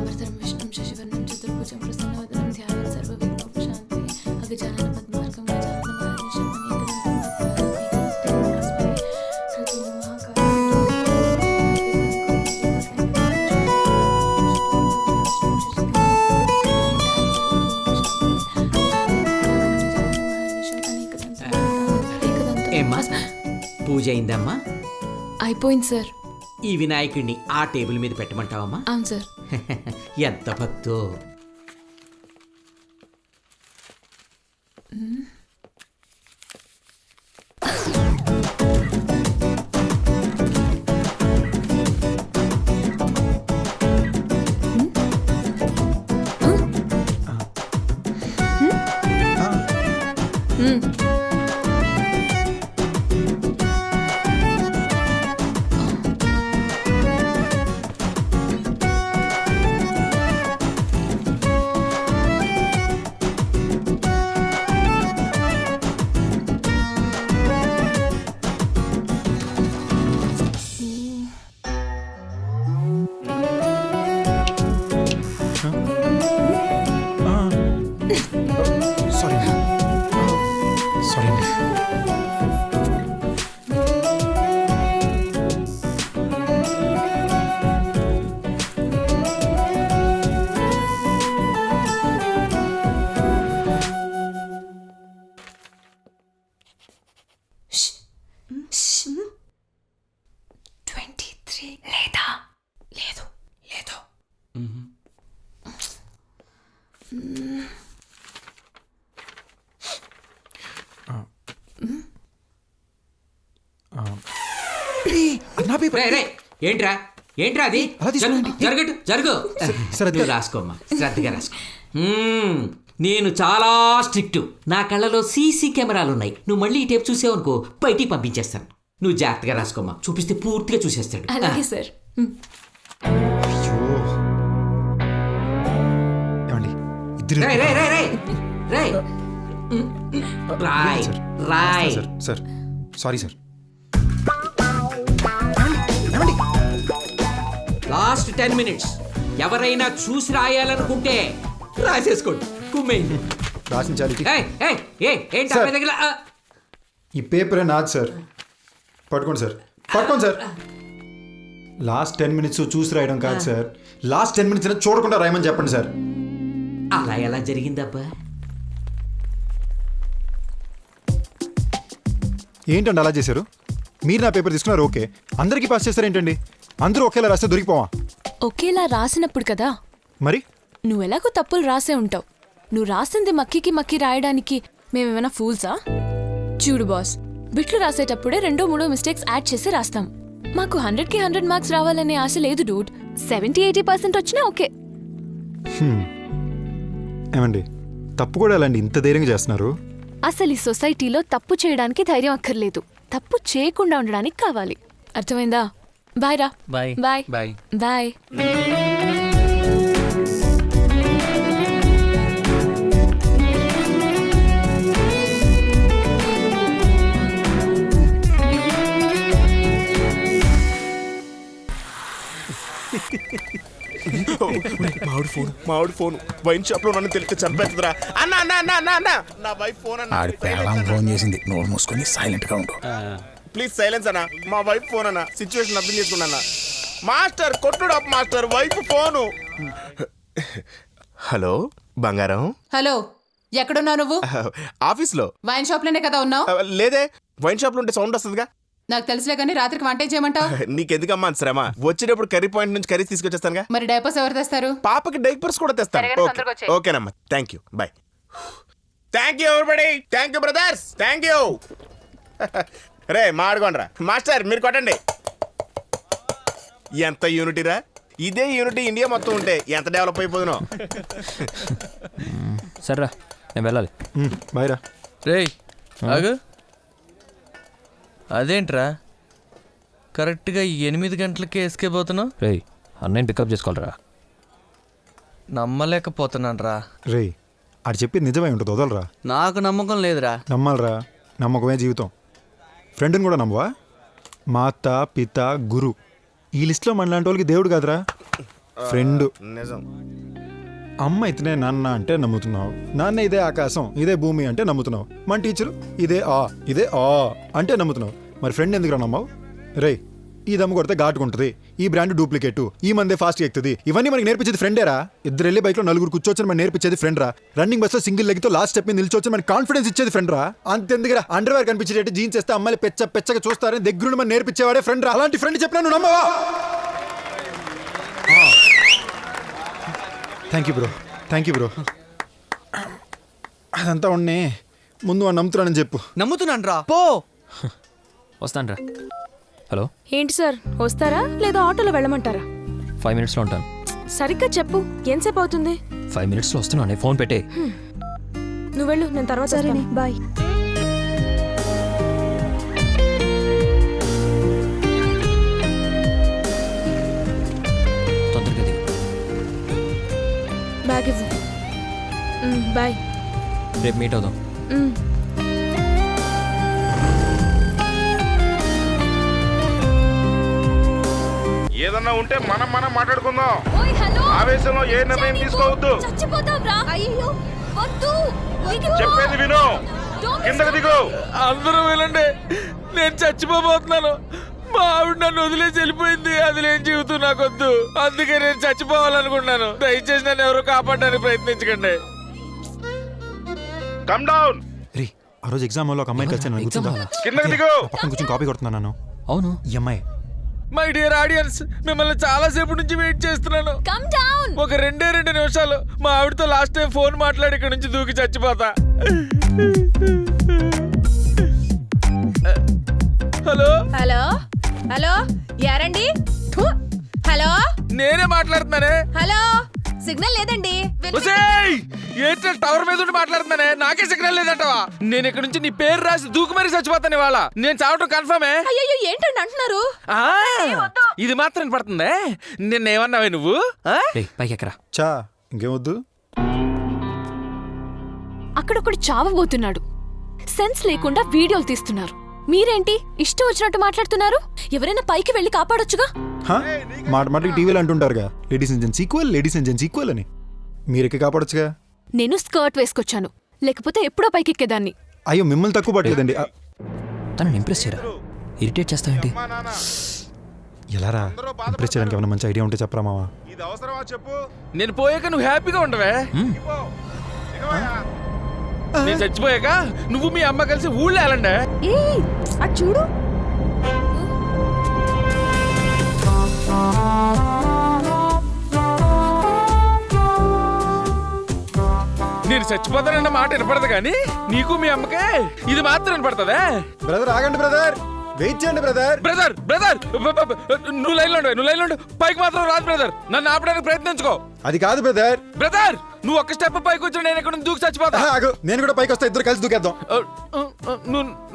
శుక్లాంబరధరం విష్ణుం శశివర్ణం చతుర్భుజం ప్రసన్నవదనం ధ్యానం సర్వవిఘ్నోపశాంతయే అగజానన పద్మార్కం గజానన మహర్నిశం ఏమ్మా పూజ అయిందమ్మా? అయిపోయింది సార్. ఈ వినాయకుడిని ఆ టేబుల్ మీద పెట్టమంటావమ్మా? అవును సార్. ఎంత భక్తో. ఏంట్రా ఏంట్రా అది? జరగటు జరుగు. నువ్వు రాసుకోమ్మా, శ్రద్ధగా రాసుకో. నేను చాలా స్ట్రిక్ట్. నా కళ్ళలో సీసీ కెమెరాలు ఉన్నాయి. నువ్వు మళ్ళీ ఈ టేప్ చూసావు అనుకో బయటికి పంపించేస్తాను. నువ్వు జాగ్రత్తగా రాసుకోమ్మా, చూపిస్తే పూర్తిగా చూసేస్తాడు. అలాగే సార్. రాయ్ sir sorry sir. Last 10 minutes ఎవరైనా చూసి రాయాలనుకుంటే రాసేసుకోండి. కుమ్మేయండి. రాసించాలి. ఈ పేపరే నాది సార్. పట్టుకోండి సార్, పట్టుకోండి సార్. లాస్ట్ 10 minutes చూసి రాయడం కాదు సార్, లాస్ట్ 10 minutes చూడకుండా రాయమని చెప్పండి సార్. అలా ఎలా జరిగిందబ్బా? ఏంటండి అలా చేశారు? మీరు నా పేపర్ తీసుకున్నారు ఓకే, అందరికీ పాస్ చేస్తారు ఏంటండి? అందరూ ఒకేలా రాస్తే దొరికిపోవా? ఒకేలా రాసినప్పుడు కదా. మరి నువ్వు ఎలాగో తప్పులు రాసే ఉంటావు. నువ్వు రాసింది మక్కికి మక్కి రాయడానికి మేమేమైనా ఫూల్సా? చూడు బాస్, బిట్లు రాసేటప్పుడే 2-3 మిస్టేక్స్ యాడ్ చేసి రాస్తాం. మాకు 100కి 100 మార్క్స్ రావాలనే ఆశ లేదు డూడ్. 70-80% వచ్చినా ఓకే. ఏమండి తప్పు కూడా ఎలాంటి ఇంత ధైర్యంగా చేస్తున్నారు? అసలు ఈ సొసైటీలో తప్పు చేయడానికి ధైర్యం అక్కర్లేదు, తప్పు చేయకుండా ఉండడానికి కావాలి. అర్థమైందా? బాయ్ రా. Bye bye bye bye. మామిడి ఫోన్ వైన్ షాప్ లో నన్ను తెలిస్తే చంపేస్తుందిరా. అన్న అన్న అన్న అన్న అన్న నా వైఫ్ ఫోన్ అన్న. ఆడి పేరం ఫోన్ చేసింది, నోరు మూసుకొని సైలెంట్ గా ఉండు. ప్లీజ్ సైలెన్స్ అన్న, మా వైఫ్ ఫోన్ అన్న. సిచ్యువేషన్ అర్థం చేసుకున్నా. మాస్టర్ కొట్టుడు మాస్టర్, వైఫ్ ఫోను. హలో బంగారం. హలో, ఎక్కడున్నావు నువ్వు? ఆఫీస్ లో. వైన్ షాప్ లోనే కదా ఉన్నావు? లేదే, వైన్ షాప్ లో ఉంటే సౌండ్ వస్తుందిగా. నాకు తెలుసులే కానీ రాత్రికి వంట చేయమంటావు? నీకెందుకమ్మా శ్రమ, వచ్చేటప్పుడు కర్రీ పాయింట్ నుంచి కర్రీ తీసుకొచ్చేస్తానుగా. మరి డైపర్స్ ఎవరు తెస్తారు? పాపకి డైపర్స్ కూడా తెస్తాను. ఓకేనమ్మా, thank you, bye. Thank you everybody, thank you brothers, thank you. రే మాడుకోండిరా. మాస్టర్ మీరు కొట్టండి. ఎంత యూనిటీరా, ఇదే యూనిటీ ఇండియా మొత్తం ఉంటే ఎంత డెవలప్ అయిపోదునో. సర్రా నేను వెళ్ళాలి. బాయ్ రా. రేయ్ ఆగు. అదేంట్రా కరెక్ట్గా 8 గంటలకే ఎస్కేప్ అవుతున్నావు? రేయ్ అన్నయ్యని పికప్ చేసుకోవాలరా. నమ్మలేకపోతున్నాను రా. రే ఆడు చెప్పేది నిజమై ఉంటుంది, వదలరా. నాకు నమ్మకం లేదురా. నమ్మాలరా, నమ్మకమే జీవితం. ఫ్రెండ్ని కూడా నమ్మవా? మాత పిత గురు ఈ లిస్ట్లో మనలాంటి వాళ్ళకి దేవుడు కాదురా. ఫ్రెండ్. నిజం. అమ్మ ఇతనే నాన్న అంటే నమ్ముతున్నావు, నాన్న ఇదే ఆకాశం ఇదే భూమి అంటే నమ్ముతున్నావు, మన టీచరు ఇదే అంటే నమ్ముతున్నావు. మరి ఫ్రెండ్ ఎందుకు నమ్మావు? రే ఈ దమ్ము కొడితే ఘాటుకుంటుంది, ఈ బ్రాండ్ డూప్లికేట్, ఈ మందే ఫాస్ట్ ఎక్కుతుంది, ఇవన్నీ మనకి నేర్పించేది ఫ్రెండే రా. ఇద్దరు వెళ్ళి బైక్లో నలుగురు కూర్చోవచ్చని మనం నేర్పించేది ఫ్రెండ్ రా. రన్నింగ్ బస్లో సింగిల్ లెగ్తో లాస్ట్ స్టెప్ మీద నిల్చోవచ్చని మనకి కాన్ఫిడెన్స్ ఇచ్చేది ఫ్రెండ్ రా. అంతెందుకురా అండర్వేర్ కనిపించేటట్టు జీన్స్ వేస్తే అమ్మాయిలు పెచ్చగా చూస్తారని దగ్గరుండి మనం నేర్పించేవాడే ఫ్రెండ్ రా. అలాంటి ఫ్రెండ్ చెప్పినా నువ్వు నమ్మవా? Thank you bro. అదంతా ఉన్నే ముందు వాడు నమ్ముతున్నానని చెప్పు. నమ్ముతున్నాను రా పో. వస్తాను రా. హలో, ఏంటి సార్, వస్తారా లేదా ఆటోలో వెళ్ళమంటారా? 5 minutesలో ఉంటాను. సరిగ్గా చెప్పు, ఎంతసేపు అవుతుంది? 5 minutesలో వస్తున్నాను. ఫోన్ పెట్టే. నువ్వు వెళ్ళు, నేను తర్వాత సరేనే బాయ్. తొందరగా దిగు. బ్యాగ్ ఇవ్వు. బాయ్. రేపు మీట్ అవుదాం. ఏదన్నా ఉంటే మనం మాట్లాడుకుందాం. ఆవేశంలో ఏ నిర్ణయం తీసుకోవద్దు. చెప్పేది విను. కిందకి దిగు. అందరూ వెళ్ళండి, నేను చచ్చిపోబోతున్నాను. మా ఆవిడ నన్ను వదిలేసి వెళ్ళిపోయింది. అది లేని జీవితం నాకొద్దు. అందుకే నేను చచ్చిపోవాలనుకున్నాను. దయచేసి నన్ను ఎవరో కాపాడడానికి ప్రయత్నించకండి. Come down. రే ఆ రోజు ఎగ్జామ్ లో ఒక అమ్మాయిని కలిసాను, గుర్తుందా? కిందకి దిగు. పక్కన కూర్చొని కాపీ కొడుతున్నాను. అవును, ఈ అమ్మాయి. మై డియర్ ఆడియన్స్, మిమ్మల్ని చాలా సేపు నుంచి వెయిట్ చేస్తున్నాను. ఒక 2 నిమిషాలు మా ఆవిడతో లాస్ట్ టైం ఫోన్ మాట్లాడి ఇక్కడ నుంచి దూకి చచ్చిపోతా. హలో హలో హలో యారండి? హలో నేనే మాట్లాడుతున్నానే. హలో సిగ్నల్ లేదండి. ఏంటో టవర్ మీద ఉండి మాట్లాడుతున్నానే, నాకే సిగ్నల్ లేదంటవా? నేను ఇక్కడ నుంచి నీ పేరు రాసి దూకి మరీ చచ్చిపోతాను ఇవాళ. నేను చావటం కన్ఫర్మే. అయ్యో ఏంటండి అంటున్నారు? ఇది మాత్రం పడుతుందే. నిన్నేమన్నావే నువ్వు? పైకి ఎక్కరా. చా ఇంకేమొద్దు. అక్కడొకడు చావబోతున్నాడు, సెన్స్ లేకుండా వీడియోలు తీస్తున్నారు. మీరేంటి ఇష్టం వచ్చినట్టు మాట్లాడుతున్నారు? ఎవరైనా పైకి వెళ్ళి కాపాడొచ్చుగా. మాటకి టీవీలో అంటుంటారుగా, లేడీస్ అండ్ జెంట్స్ ఈక్వల్ అని. మీరెక్కి కాపాడొచ్చుగా. నేను స్కర్ట్ వేసుకొచ్చాను, లేకపోతే ఎప్పుడో పైకెక్కేదాన్ని. అయ్యో మిమ్మల్ని తక్కువ పట్టలేదండి. తనని ఇంప్రెస్ చేయరా, ఇరిటేట్ చేస్తావేంటి? ఎలా రా ఇంప్రెస్ చేయడానికి ఏమైనా మంచి ఐడియా ఉంటే చెప్పరా మావా. ఇది అవసరమా చెప్పు. నేను పోయాక నువ్వు హ్యాపీగా ఉండవే. నేను చచ్చిపోయాక నువ్వు మీ అమ్మ కలిసి ఊళ్ళో వెళ్ళండి. అటు చూడు. నేను చచ్చిపోతానన్న మాట వినపడదు కానీ నీకు మీ అమ్మకే ఇది మాత్రం వినపడుతుందా? బ్రదర్ ఆగండి బ్రదర్, వెయిట్ చేయండి బ్రదర్. బ్రదర్ నువ్వు లైన్లో ఉండు. పైకి మాత్రం రాదు బ్రదర్. నన్ను ఆపడానికి ప్రయత్నించుకో. అది కాదు బ్రదర్. నువ్వు ఒక్క స్టెప్ పైకి వచ్చి నేను ఎక్కడ దూకి చచ్చిపోతా. ఆగు, నేను కూడా పైకి వస్తా, ఇద్దరు కలిసి దూకేద్దాం.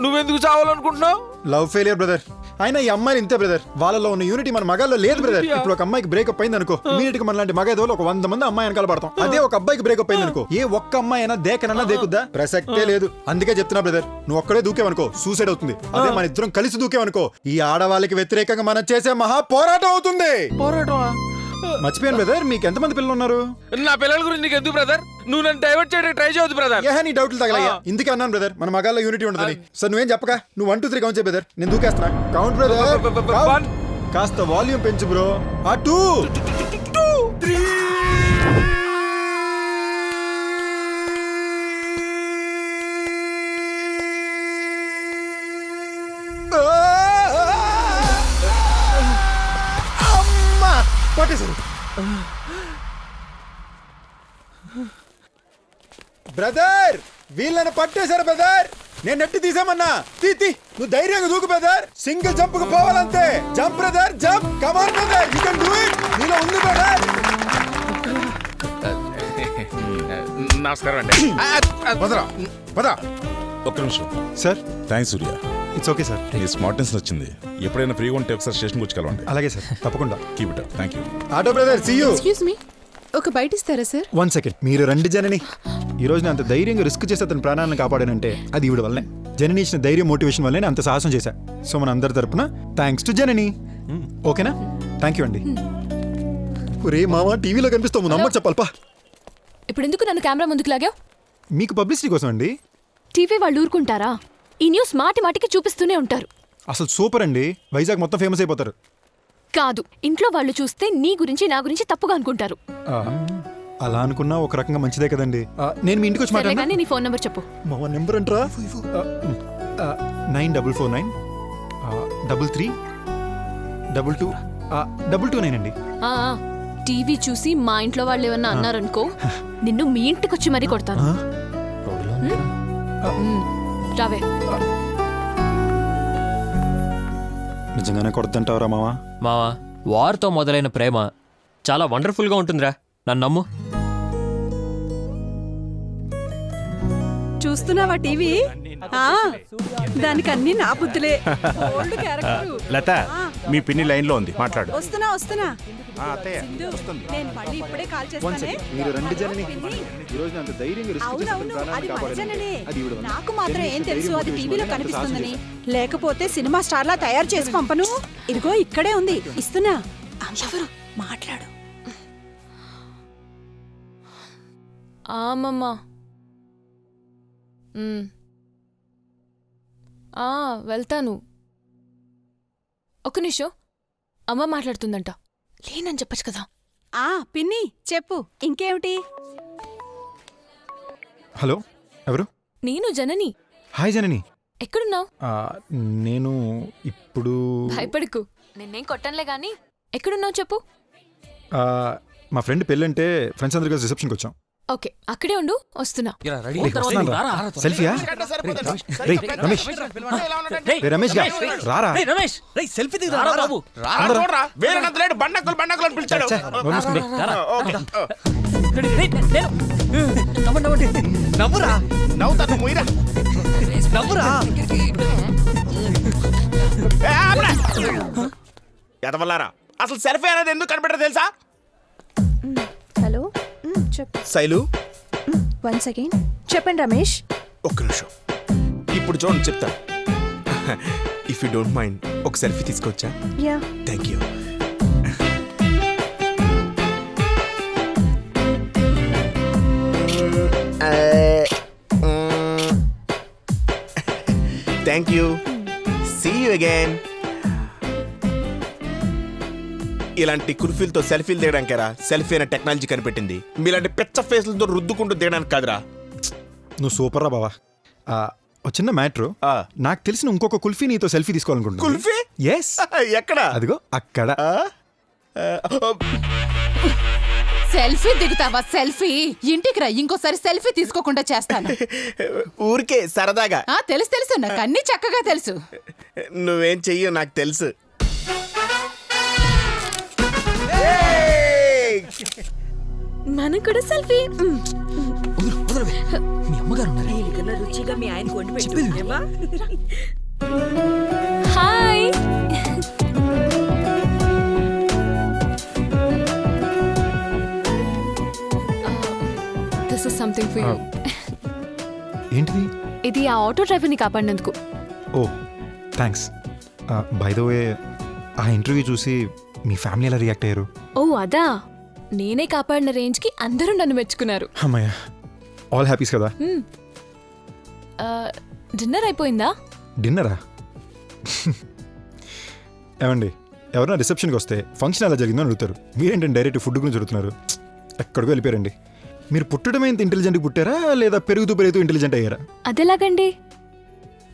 నువ్వెందుకు చావాలనుకుంటున్నావు? Love failure brother. అయినా ఈ అమ్మాయిలు ఇంతే బ్రదర్, వాళ్ళలో ఉన్న యూనిటీ మన మగాల్లో లేదు బ్రదర్. ఇప్పుడు ఒక అమ్మాయికి బ్రేకప్ అయింది అనుకో, ఇమీడియట్ గా మనలాంటి మగేదోలు ఒక 100 మంది అమ్మాయి వెనకాల పడతాం. అదే ఒక అబ్బాయికి బ్రేకప్ అయింది అనుకో, ఏ ఒక్క అమ్మాయి అయినా దేకనన్నా దేకుద్దా? ప్రసక్తే లేదు. అందుకే చెప్తున్నా బ్రదర్, నువ్వు ఒక్కడే దూకేవనుకో సూసైడ్ అవుతుంది. అదే మన ఇద్దరం కలిసి దూకేవనుకో ఈ ఆడవాళ్ళకి వ్యతిరేకంగా మనం చేసే మహా పోరాటం అవుతుంది. మర్చిపోయాను బ్రదర్, మీకు ఎంతమంది పిల్లలు ఉన్నారు? నా పిల్లల గురించి నీకు ఎందుకు బ్రదర్? నువ్వు నన్ను డైవర్ట్ చేయడానికి ట్రై చేయొద్దు బ్రదర్. ఏ నీ డౌట్లు తగలయ్యా, ఇందుకే అన్నాను బ్రదర్ మన మగాల్లో యూనిటీ ఉండదని. సార్ నువ్వేం చెప్పక, నువ్వు 1 2 3 కౌంట్ చేయి బ్రదర్, నేను దూకేస్తున్నా. Count brother. కాస్త వాల్యూమ్ పెంచు బ్రో. 2 3. అమ్మా పట్టేశారు బ్రదర్, వీళ్ళని పట్టేశారు బ్రదర్. నేను నెట్టి తీసామన్నా. తీ నువ్వు ధైర్యంగా దూకు బ్రదర్. సింగిల్ జంప్ కు పోవాలంతే. Jump brother, jump. Come on brother, you can do it. నీలో ఉంది బ్రదర్. నమస్కారం అండి. పద ఒక్క నిమిషం sir. Thanks Surya. It's okay sir. నీ స్మార్ట్నెస్ వచ్చింది. ఎప్పుడైనా ఫ్రీగా ఉంటే ఒకసారి స్టేషన్కి వచ్చి కలవండి. అలాగే సార్, తప్పకుండా. Keep it up. Thank you. Auto brother, see you. Excuse me, ఒక బయట ఇస్తారా సార్? 1 సెకండ్. మీరు రండి జనని. ఈ రోజు నేను అంత ధైర్యంగా రిస్క్ చేసి అతని ప్రాణాలను కాపాడానంటే అది ఈవిడ వల్లనే. జనని ఇచ్చిన ధైర్యం మోటివేషన్ వల్లనే అంత సాహసం చేశా. సో మన అందరి తరపున థ్యాంక్స్ టు జనని. ఓకేనా? థ్యాంక్ యూ అండి. ఒరే మామ టీవీలో కనిపిస్తాము నమ్మకు చెప్పాలపా. ఇప్పుడు ఎందుకు నన్ను కెమెరా ముందుకు లాగావు? మీకు పబ్లిసిటీ కోసం అండి. టీవీ వాళ్ళు ఊరుకుంటారా? ఈ న్యూస్ మాటి మాటికి చూపిస్తూనే ఉంటారు. అసలు సూపర్ అండి, వైజాగ్ మొత్తం ఫేమస్ అయిపోతారు. కాదు, ఇంట్లో వాళ్ళు చూస్తే నీ గురించి నా గురించి తప్పుగా అనుకుంటారు. అలా అనుకున్నా ఒక రకంగా మంచిదే కదండి. నేను మీ ఇంటికి వచ్చి సర్లే మాట్లాడినా కానీ నీ ఫోన్ నెంబర్ చెప్పు. మా నెంబర్ అంటారా 9449 33 22 229 అండి. ఆ, టీవీ చూసి మా ఇంట్లో వాళ్ళు ఏమన్నా అన్నారనుకో, నిన్ను మీ ఇంటికి వచ్చి మరీ కొడతాను. రావే. నిజంగానే కొడద్దంటావరా మావా? మావా, వార్తో మొదలైన ప్రేమ చాలా వండర్ఫుల్గా ఉంటుందిరా, నన్ను నమ్ము. చూస్తున్నావా టీవీ? దానికి అన్ని నా బుద్ధులే. Old character. లత మీ పిన్ని లైన్ లో ఉంది, మాట్లాడు. వస్తున్నా వస్తున్నా. అత్తయ్య సింధు, నేను మళ్ళీ ఇప్పుడే కాల్ చేస్తానే. మీరు రండి జనని. ఈ రోజు అంత ధైర్యంగా రిస్క్ తీసుకుని అవునవును, ప్రాణాన్ని అది కాపాడండి. మజననే. అది ఈవిడ వల్ల. నాకు మాత్రం ఏం తెలుసు అది టీవీలో ధైర్యం కనిపిస్తుందని. సాహసం లేకపోతే సినిమా స్టార్లా తయారు చేసి పంపను. ఇదిగో ఇక్కడే ఉంది, ఇస్తున్నా. ఎవరు మాట్లాడు. ఆమమ్మా. వెళ్తాను. ఒక్క నిమిషం, అమ్మ మాట్లాడుతుందంట. లేనని చెప్పచ్చు కదా. పిన్ని చెప్పు, ఇంకేమిటి? హలో, ఎవరు? నేను జనని. హాయ్ జనని. ఎక్కడున్నావు? నేను ఇప్పుడు భయపడకు, నిన్నేం కొట్టనులే గాని. ఎక్కడున్నావు చెప్పు. మా ఫ్రెండ్ పెళ్ళంటే ఫ్రెండ్స్ అందరు కలిసి రిసెప్షన్కి వచ్చాం. ఓకే, అక్కడే ఉండు, వస్తున్నా. సెల్ఫీయా? రమేష్ రమేష్ గా రారా. సెల్ఫీ ఎదవల్లారా, అసలు సెల్ఫీ అనేది ఎందుకు కనిపెట్టరు తెలుసా? హలో, చెప్పు. శైలు, వన్స్ అగైన్ చెప్పండి రమేష్. ఒక్క నిమిషం, ఇప్పుడు చూడండి చెప్తాను. ఇఫ్ యూ డోంట్ మైండ్ ఒక సెల్ఫీ తీసుకోవచ్చా? Yeah. Thank you. Thank you. See you again. ఇలాంటి కుర్ఫీలతో సెల్ఫీలు దిగడానికేరా సెల్ఫీ అనే టెక్నాలజీ కనిపెట్టింది. మీలాంటి పెచ్చ ఫేస్లతో రుద్దుకుంటూ దిగడానికి కాదురా. నువ్వు సూపర్ రా బావా. ఒక చిన్న మ్యాటర్, నాకు తెలిసిన ఇంకొక కుల్ఫీ నీతో సెల్ఫీ తీసుకోవాలనుకుంటున్నా. కుల్ఫీ? ఎస్. ఎక్కడ? అదిగో అక్కడ. సెల్ఫీ దిగుతావా? సెల్ఫీ? ఇంటికి రా, ఇంకోసారి సెల్ఫీ తీసుకోకుండా చేస్తాను. ఊరికే సరదాగా. తెలుసు, నాకు అన్ని చక్కగా తెలుసు. నువ్వేం చెయ్యో నాకు తెలుసు. మనం కూడా సెల్ఫీ. మీ అమ్మగారు hi. This is something for you. ఏంటిది? ఇది ఆ ఆటో డ్రైవర్ని కాపాడినందుకు. ఓ థ్యాంక్స్. బై ద వే, ఆ ఇంటర్వ్యూ చూసి మీ ఫ్యామిలీ ఎలా రియాక్ట్ అయ్యారు? ఓ అదా, నేనే కాపాడిన రేంజ్కి అందరూ నన్ను మెచ్చుకున్నారు. అమ్మయ్య, ఆల్ హ్యాపీస్ కదా. డిన్నర్ అయిపోయిందా? డిన్నరా? ఏమండి, ఎవరైనా రిసెప్షన్కి వస్తే ఫంక్షన్ ఎలా జరిగిందో అడుగుతారు. మీరేంటంటే డైరెక్ట్ ఫుడ్ గురించి అడుగుతున్నారు. ఎక్కడికో వెళ్ళిపోయారండి. మీరు పుట్టడమే ఇంత ఇంటెలిజెంట్గా పుట్టారా, లేదా పెరుగుతూ ఇంటెలిజెంట్ అయ్యారా? అదెలాగండి?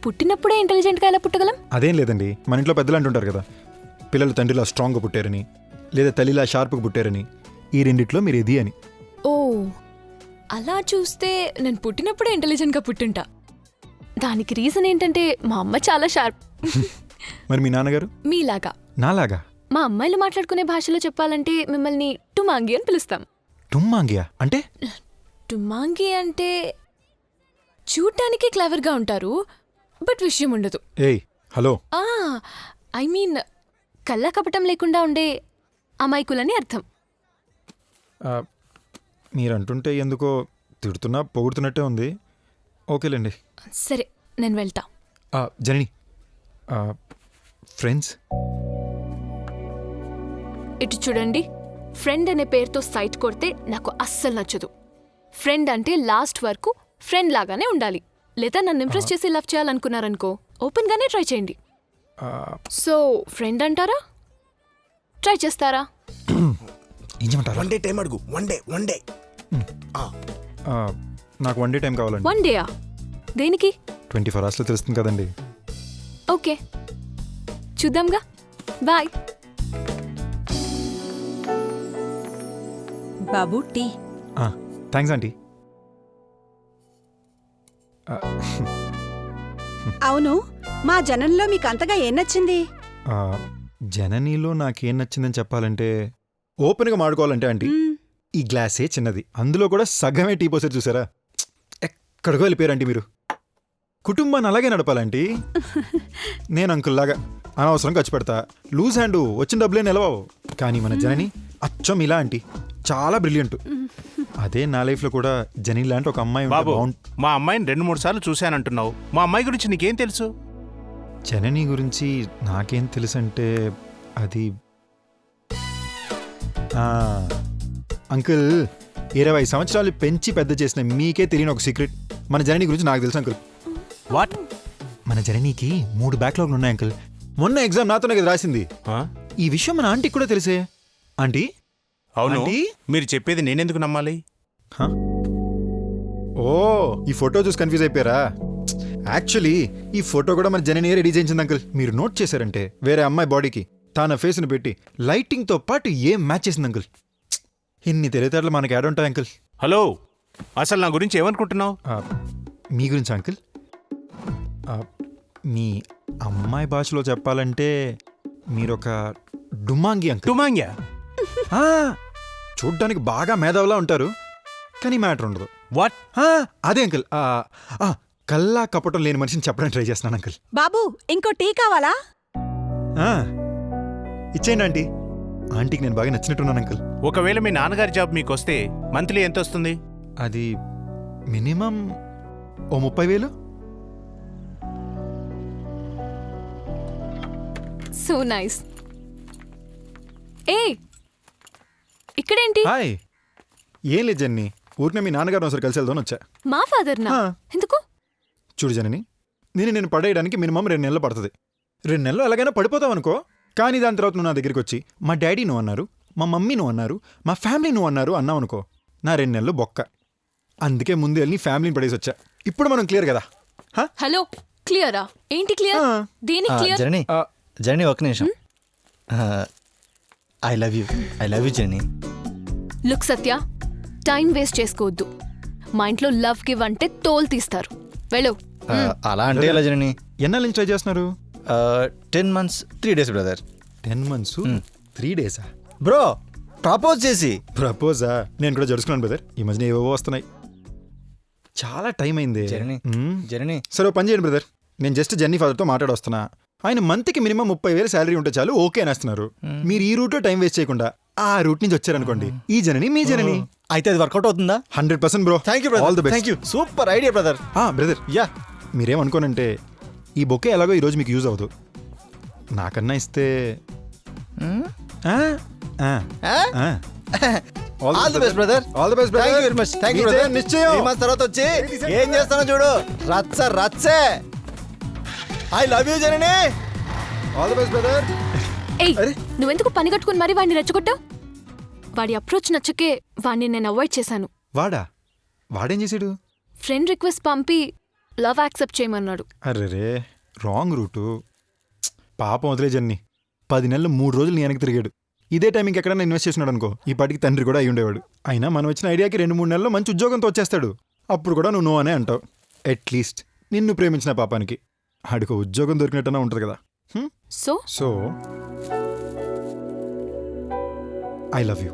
పుట్టినప్పుడే ఇంటెలిజెంట్గా ఎలా పుట్టగలం? అదేం లేదండి, మన ఇంట్లో పెద్దలు అంటుంటారు కదా, పిల్లలు తండ్రిలా స్ట్రాంగ్గా పుట్టారని, లేదా తల్లిలా షార్ప్గా పుట్టారని. ఈ రెండిట్లో మీరు ఇది అని. ఓ, అలా చూస్తే నేను పుట్టినప్పుడే ఇంటెలిజెంట్గా పుట్టుంటా. దానికి రీజన్ ఏంటంటే మా అమ్మ చాలా షార్ప్. మరి మీ నాన్నగారు? మీలాగా. నాలాగా? మా అమ్మాయిలు మాట్లాడుకునే భాషలో చెప్పాలంటే మిమ్మల్ని టుమాంగి అని పిలుస్తాం. టుమ్మాంగియా అంటే? టుమాంగి అంటే చూడటానికి క్లవర్గా ఉంటారు, బట్ విషయం ఉండదు. ఏయ్ హలో. ఐ మీన్ కళ్ళ కపటం లేకుండా ఉండే అమాయకులని అర్థం. మీరంటుంటే ఎందుకో తిడుతున్నా పొగుడుతున్నట్టే ఉంది. ఓకేలేండి. సరే, నేను వెళ్తా. జనని, ఫ్రెండ్స్? ఇటు చూడండి, ఫ్రెండ్ అనే పేరుతో సైట్ కొడితే నాకు అస్సలు నచ్చదు. ఫ్రెండ్ అంటే లాస్ట్ వరకు ఫ్రెండ్ లాగానే ఉండాలి. లేదా నన్ను ఇంప్రెస్ చేసి లవ్ చేయాలనుకున్నారనుకో ఓపెన్ గానే ట్రై చేయండి. సో ఫ్రెండ్ అంటారా, ట్రై చేస్తారా? ఏం చేయమంటారా? వన్ డే టైం అడుగు. వన్ డే నాకు 1 డే టైం కావాలండి. 1 డేయా? దేనికి? 24 అవర్స్లో తెలుస్తుంది కదండి. ఓకే చూద్దాంగా. బాయ్. బాబు టీ. Thanks aunty. అవును, మా జనంలో మీకు అంతగా ఏం నచ్చింది? జననీలో నాకేం నచ్చిందని చెప్పాలంటే ఓపెన్గా మాడుకోవాలంటే ఆంటీ ఈ గ్లాసే చిన్నది, అందులో కూడా సగమే టీ పోసారు చూసారా? ఎక్కడికో వెళ్ళిపోయారంటీ మీరు. కుటుంబాన్ని అలాగే నడపాలంటీ. నేను అంకుల్లాగా అనవసరం ఖర్చు పెడతా, లూజ్ హ్యాండ్, వచ్చిన డబ్బులే నిలవవు. కానీ మన జనని అచ్చం ఇలా ఆంటీ, చాలా బ్రిలియంట్. అదే నా లైఫ్లో కూడా జని లాంటి ఒక అమ్మాయి బాబు, మా అమ్మాయిని 2-3 సార్లు చూశానంటున్నావు. మా అమ్మాయి గురించి నీకేం తెలుసు? జనని గురించి నాకేం తెలుసు అంటే అది అంకుల్ 20 సంవత్సరాలు పెంచి పెద్ద చేసిన మీకే తెలియని ఒక సీక్రెట్ మన జనని గురించి నాకు తెలుసు అంకుల్. వాట్? మన జననీకి 3 బ్యాక్లాగ్లు ఉన్నాయి అంకుల్. మొన్న ఎగ్జామ్ నాతోనే కదా రాసింది. ఈ విషయం మన ఆంటీకి కూడా తెలుసే. ఆంటీ అవును, ఆంటీ? మీరు చెప్పేది నేనెందుకు నమ్మాలి? ఓ, ఈ ఫోటో చూసి కన్ఫ్యూజ్ అయిపోయారా? యాక్చువల్లీ ఈ ఫోటో కూడా మన జనని రెడీ చేయించింది అంకుల్. మీరు నోట్ చేశారంటే వేరే అమ్మాయి బాడీకి తన ఫేస్ని పెట్టి లైటింగ్తో పాటు ఏం మ్యాచ్ చేసింది అంకుల్. ఇన్ని తెలివితేటలు మనకి యాడ్ ఉంటాయి అంకుల్. హలో, అసలు నా గురించి ఏమనుకుంటున్నావు? మీ గురించి అంకుల్ మీ అమ్మాయి భాషలో చెప్పాలంటే మీరొక డుమాంగి అంకుల్. టుమాంగ్యా? చూడ్డానికి బాగా మేధావులా ఉంటారు, కానీ మ్యాటర్ ఉండదు. వాట్? అదే అంకుల్, కల్లా కపటం లేని మనిషిని చెప్పడానికి ట్రై చేస్తున్నాను అంకుల్. బాబు ఇంకో టీ కావాలా? ఇచ్చేయండి ఆంటీ. ఆంటీకి నేను బాగా నచ్చినట్టున్నాను అంకుల్. ఒకవేళ మీ నాన్నగారి జాబ్ మీకు వస్తే మంత్లీ ఎంత వస్తుంది? అది మినిమం ఓ 30,000. So nice. ఏ ఇక్కడేంటి? హాయ్. ఏం లేదు జన్ని, ఊరినే మీ నాన్నగారు ఒకసారి కలిసి వెళ్దామని వచ్చా. మా ఫాదర్ నా? ఎందుకు? చూడు జనని, నేను పడేయడానికి మినిమం 2 నెలలు పడుతుంది. 2 నెలలు ఎలాగైనా పడిపోతావు అనుకో, కానీ దాని తర్వాత నువ్వు నా దగ్గరికి వచ్చి మా డాడీ నువ్వు అన్నారు, మా మమ్మీ నువ్వు అన్నారు, మా ఫ్యామిలీ నువ్వు అన్నారు అన్నావు అనుకో, నా 2 నెలలు బొక్క. అందుకే ముందు వెళ్ళి ఫ్యామిలీని పడేసి వచ్చా. ఇప్పుడు మనం క్లియర్ కదా? హలో, క్లియరా? ఏంటి క్లియర్? దేని క్లియర్? జర్నీ ఒక నిమిషం. I love you journey. Look Satya, time waste చేసుకోవద్దు. మా ఇంట్లో లవ్ గివ్ అంటే తోలు తీస్తారు. వెళ్ళు. అలా అంటే ఎలా జర్నీ? ఎన్నాళ్ళ నుంచి ట్రై చేస్తున్నారు? 10 months 3 days brother. 10 months 3 days bro, propose చేసి. ప్రపోజా? నేను కూడా జరుచుకున్నాను బ్రదర్. ఈ మధ్యన ఏవో వస్తున్నాయి. చాలా టైం అయింది. జర్నీ సరే ఓ పని చేయండి బ్రదర్, నేను జస్ట్ జర్నీ ఫాదర్తో మాట్లాడొస్తున్నా. ఆయన మంత్కి మినిమం 30,000 శాలరీ ఉంటే చాలు ఓకే అనేస్తున్నారు. మీరు ఈ రూట్లో టైం వేస్ట్ చేయకుండా ఆ రూట్ నుంచి వచ్చారనుకోండి, ఈ జనని మీ జనని. అయితే అది వర్కౌట్ అవుతుందా? 100% bro. Thank you all the best. Thank you, super idea brother. Brother యా, మీరేమనుకోనంటే ఈ బొకే ఎలాగో ఈరోజు మీకు యూజ్ అవ్వదు, నాకన్నా ఇస్తే all the best brother. All the best thank you brother. Very much. Thank you brother. నిశ్చయం. 3 months తర్వాత వచ్చి ఏం చేస్తానో చూడు. రచ్చే. I love you Janani. All the best brother. ఏయ్, నువ్వెందుకు పని కట్టుకుని మరి వాడిని రెచ్చగొట్టావు? వాడి అప్రోచ్ నచ్చకే వాడిని నేను అవాయిడ్ చేశాను. వాడేం చేసాడు? ఫ్రెండ్ రిక్వెస్ట్ పంపి లవ్ యాక్సెప్ట్ చేయమన్నాడు. అరే రాంగ్ రూటు. పాపం వదిలే జన్ని, 10 నెలలు 3 రోజులు నీ వెనక్కి తిరిగాడు. ఇదే టైం ఇంకెక్కడైనా ఇన్వెస్ట్ చేసినాడు అనుకో, ఈ పాటికి తండ్రి కూడా అయి ఉండేవాడు. అయినా మనం వచ్చిన ఐడియాకి 2-3 నెలల్లో మంచి ఉద్యోగంతో వచ్చేస్తాడు. అప్పుడు కూడా నువ్వు నో అనే అంటావు. అట్లీస్ట్ నిన్ను ప్రేమించిన పాపానికి ఆడికో ఉద్యోగం దొరికినట్టన్నా ఉంటుంది కదా. So I love you.